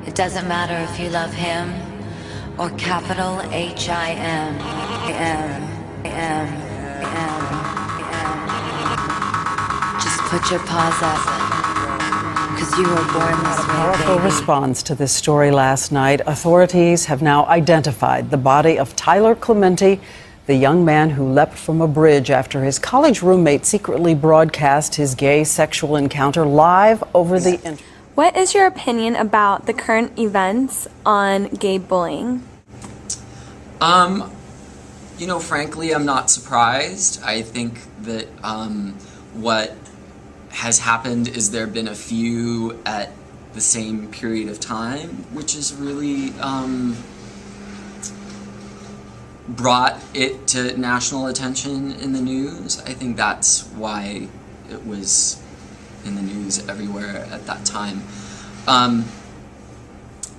It doesn't matter if you love him or capital H-I-M. Just put your paws up, because you were born this way, Powerful baby. response to this story last night. Authorities have now identified the body of Tyler Clementi, the young man who leapt from a bridge after his college roommate secretly broadcast his gay sexual encounter live over the internet. What is your opinion about the current events on gay bullying? You know, frankly, I'm not surprised. I think that what has happened is there have been a few at the same period of time, which has really brought it to national attention in the news. I think that's why it was in the news everywhere at that time.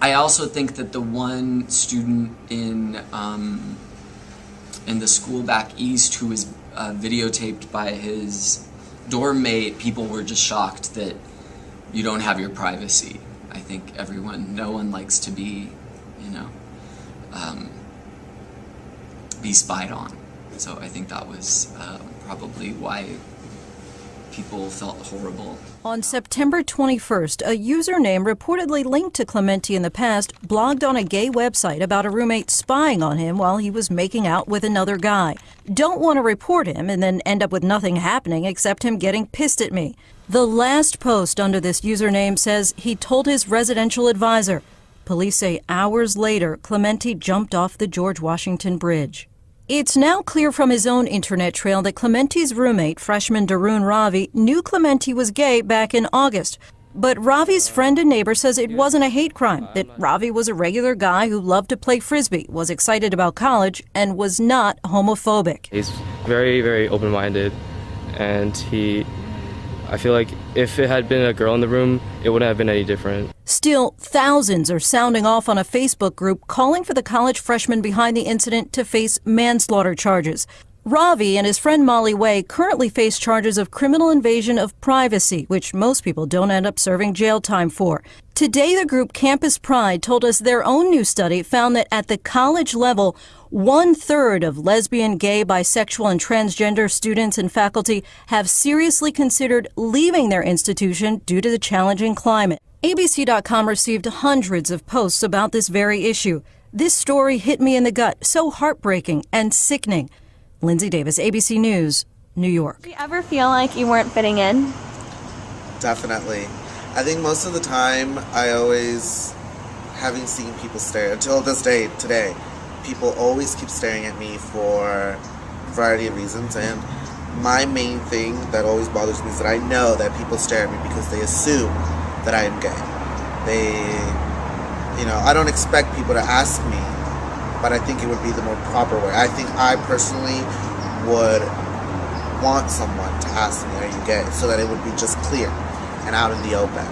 I also think that the one student in the school back east who was videotaped by his dorm mate, people were just shocked that you don't have your privacy. I think no one likes to be, you know, be spied on. So I think that was probably why people felt horrible. On September 21st, a username reportedly linked to Clementi in the past blogged on a gay website about a roommate spying on him while he was making out with another guy. Don't want to report him and then end up with nothing happening except him getting pissed at me. The last post under this username says he told his residential advisor. Police say hours later, Clementi jumped off the George Washington Bridge. It's now clear from his own internet trail that Clementi's roommate, freshman Darun Ravi, knew Clementi was gay back in August. But Ravi's friend and neighbor says it wasn't a hate crime, that Ravi was a regular guy who loved to play frisbee, was excited about college, and was not homophobic. He's very, very open-minded, and I feel like if it had been a girl in the room, it wouldn't have been any different. Still, thousands are sounding off on a Facebook group calling for the college freshman behind the incident to face manslaughter charges. Ravi and his friend Molly Way currently face charges of criminal invasion of privacy, which most people don't end up serving jail time for. Today, the group Campus Pride told us their own new study found that at the college level, 1/3 of lesbian, gay, bisexual, and transgender students and faculty have seriously considered leaving their institution due to the challenging climate. ABC.com received hundreds of posts about this very issue. This story hit me in the gut, so heartbreaking and sickening. Lindsay Davis, ABC News, New York. Did you ever feel like you weren't fitting in? Definitely. I think most of the time, I always, having seen people stare, until this day, today, people always keep staring at me for a variety of reasons, and my main thing that always bothers me is that I know that people stare at me because they assume that I am gay. I don't expect people to ask me, but I think it would be the more proper way. I think I personally would want someone to ask me, are you gay? So that it would be just clear and out in the open.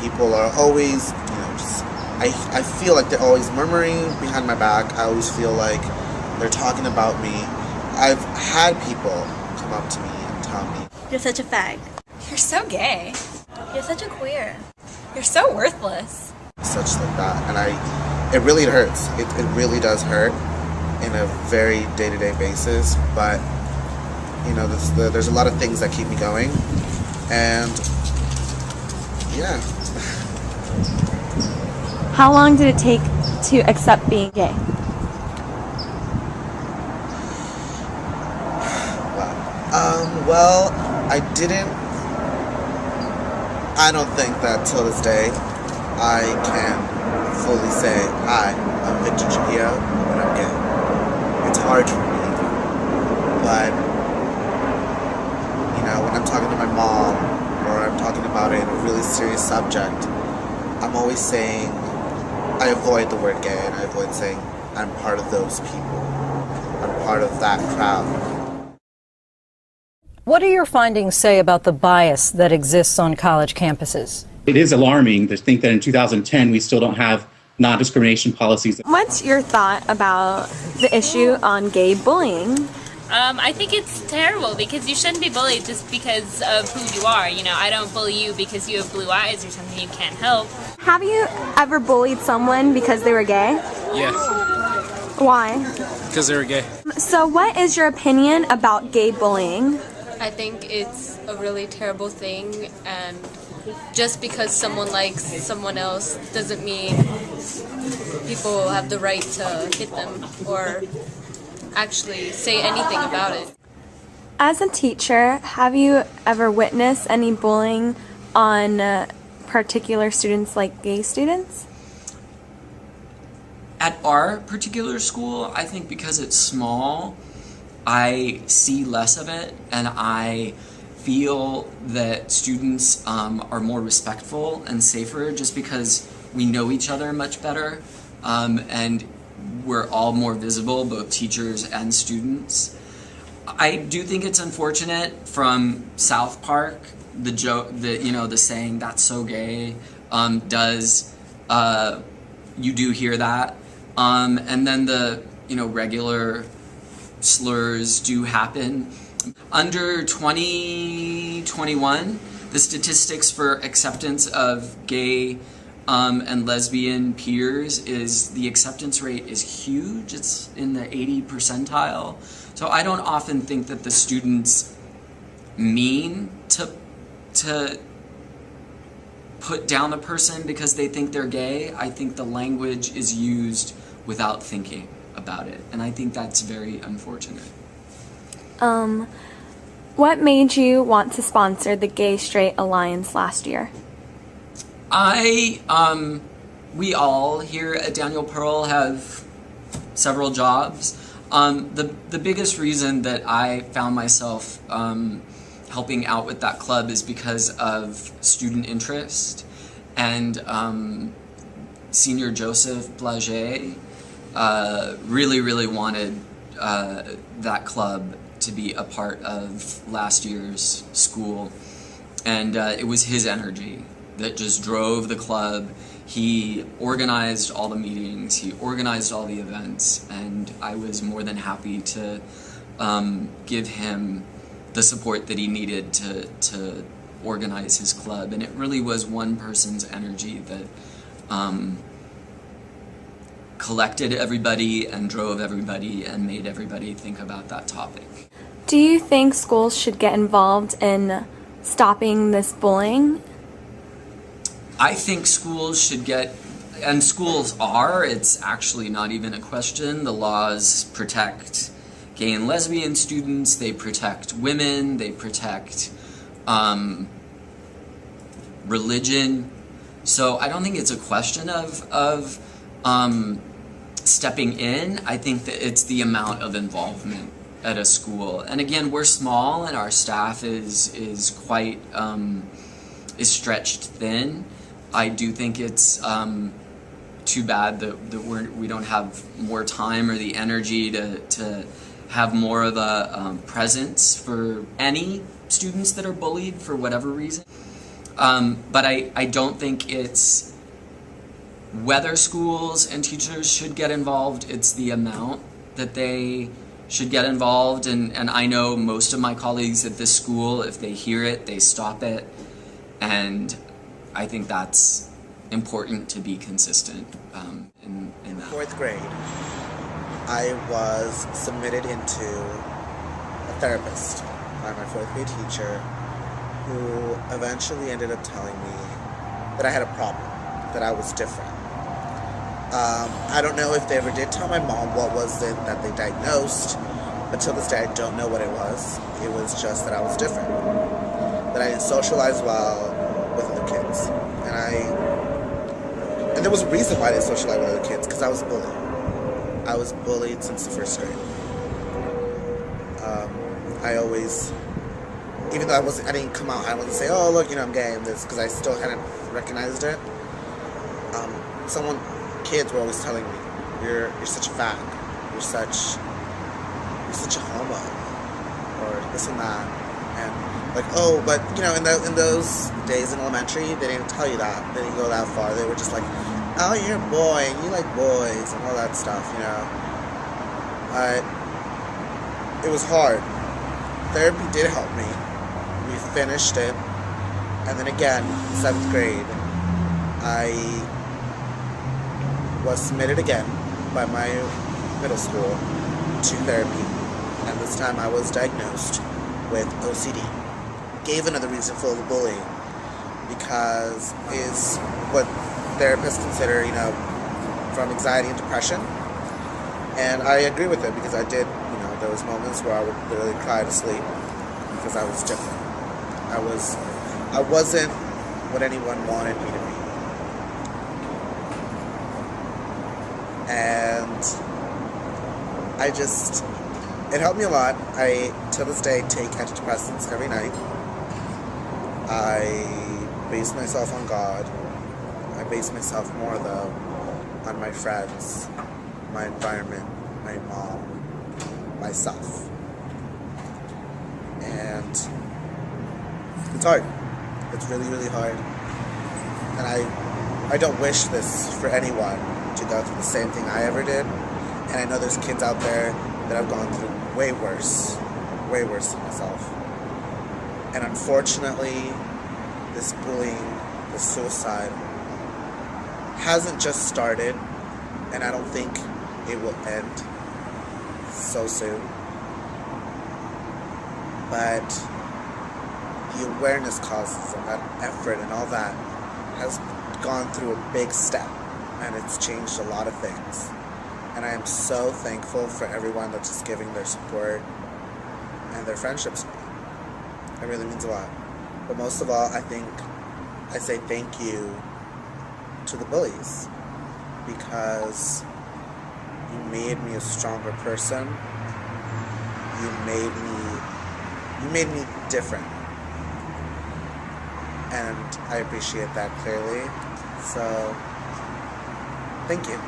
People are always, I feel like they're always murmuring behind my back. I always feel like they're talking about me. I've had people come up to me and tell me, You're such a fag. You're so gay. You're such a queer. You're so worthless. such like that. And it really hurts. It really does hurt in a very day-to-day basis. But, there's a lot of things that keep me going. And, yeah. How long did it take to accept being gay? Well, I don't think that till this day I can fully say, hi, I'm Victor Trujillo and I'm gay. It's hard for me. But, when I'm talking to my mom or I'm talking about it in a really serious subject, I'm always saying, I avoid the word gay and I avoid saying I'm part of those people. I'm part of that crowd. What do your findings say about the bias that exists on college campuses? It is alarming to think that in 2010 we still don't have non-discrimination policies. What's your thought about the issue on gay bullying? I think it's terrible because you shouldn't be bullied just because of who you are. I don't bully you because you have blue eyes or something you can't help. Have you ever bullied someone because they were gay? Yeah, Why? because they were gay. So what is your opinion about gay bullying? I think it's a really terrible thing, and just because someone likes someone else doesn't mean people have the right to hit them or actually say anything about it. As a teacher, have you ever witnessed any bullying on particular students, like gay students? At our particular school, I think because it's small, I see less of it, and I feel that students are more respectful and safer just because we know each other much better, and we're all more visible, both teachers and students. I do think it's unfortunate from South Park, the joke, the saying "that's so gay," you do hear that, and then the regular slurs do happen. Under 2021, the statistics for acceptance of gay and lesbian peers the acceptance rate is huge. It's in the 80 percentile. So I don't often think that the students mean to put down a person because they think they're gay. I think the language is used without thinking about it, and I think that's very unfortunate. What made you want to sponsor the Gay Straight Alliance last year? We all here at Daniel Pearl have several jobs. The biggest reason that I found myself helping out with that club is because of student interest, and Senior Joseph Blaget really wanted that club to be a part of last year's school, and it was his energy that just drove the club. He organized all the meetings, he organized all the events, and I was more than happy to give him the support that he needed to organize his club. And it really was one person's energy that collected everybody and drove everybody and made everybody think about that topic. Do you think schools should get involved in stopping this bullying? I think schools should get, and schools are, it's actually not even a question. The laws protect gay and lesbian students, they protect women, they protect religion. So I don't think it's a question of stepping in. I think that it's the amount of involvement at a school. And again, we're small and our staff is quite is stretched thin. I do think it's too bad that we don't have more time or the energy to have more of a presence for any students that are bullied for whatever reason. But I don't think it's whether schools and teachers should get involved, it's the amount that they should get involved. And I know most of my colleagues at this school, if they hear it, they stop it. And I think that's important to be consistent in that. Fourth grade, I was submitted into a therapist by my fourth grade teacher, who eventually ended up telling me that I had a problem, that I was different. I don't know if they ever did tell my mom what was it that they diagnosed, but till this day I don't know what it was. It was just that I was different, that I didn't socialize well with other kids, and there was a reason why I didn't socialize with other kids, because I was bullied. I was bullied since the first grade. I always, even though I didn't come out, I wouldn't say, oh look, I'm gay and this, because I still hadn't recognized it. Kids were always telling me, you're such a fag, you're such a homo, or this and that, and like, oh, but in those days in elementary, they didn't tell you that, they didn't go that far. They were just like, oh, you're a boy and you like boys and all that stuff, But it was hard. Therapy did help me. We finished it, and then again, 7th grade, I was submitted again by my middle school to therapy, and this time I was diagnosed with OCD. Gave another reason for the bullying, because is what therapists consider, from anxiety and depression. And I agree with it, because I did, there was moments where I would literally cry to sleep because I was different. I wasn't what anyone wanted me to be. And it helped me a lot. I, to this day, take antidepressants every night. I base myself on God. I base myself more, though, on my friends, my environment, my mom, myself. And it's hard. It's really, really hard. And I don't wish this for anyone to go through the same thing I ever did. And I know there's kids out there that have gone through way worse than myself. And unfortunately, this bullying, this suicide, hasn't just started, and I don't think it will end so soon. But the awareness causes and that effort and all that has gone through a big step, and it's changed a lot of things. And I am so thankful for everyone that's just giving their support and their friendships to me. It really means a lot. But most of all, I say thank you to the bullies, because you made me a stronger person. You made me different. And I appreciate that clearly. So, thank you.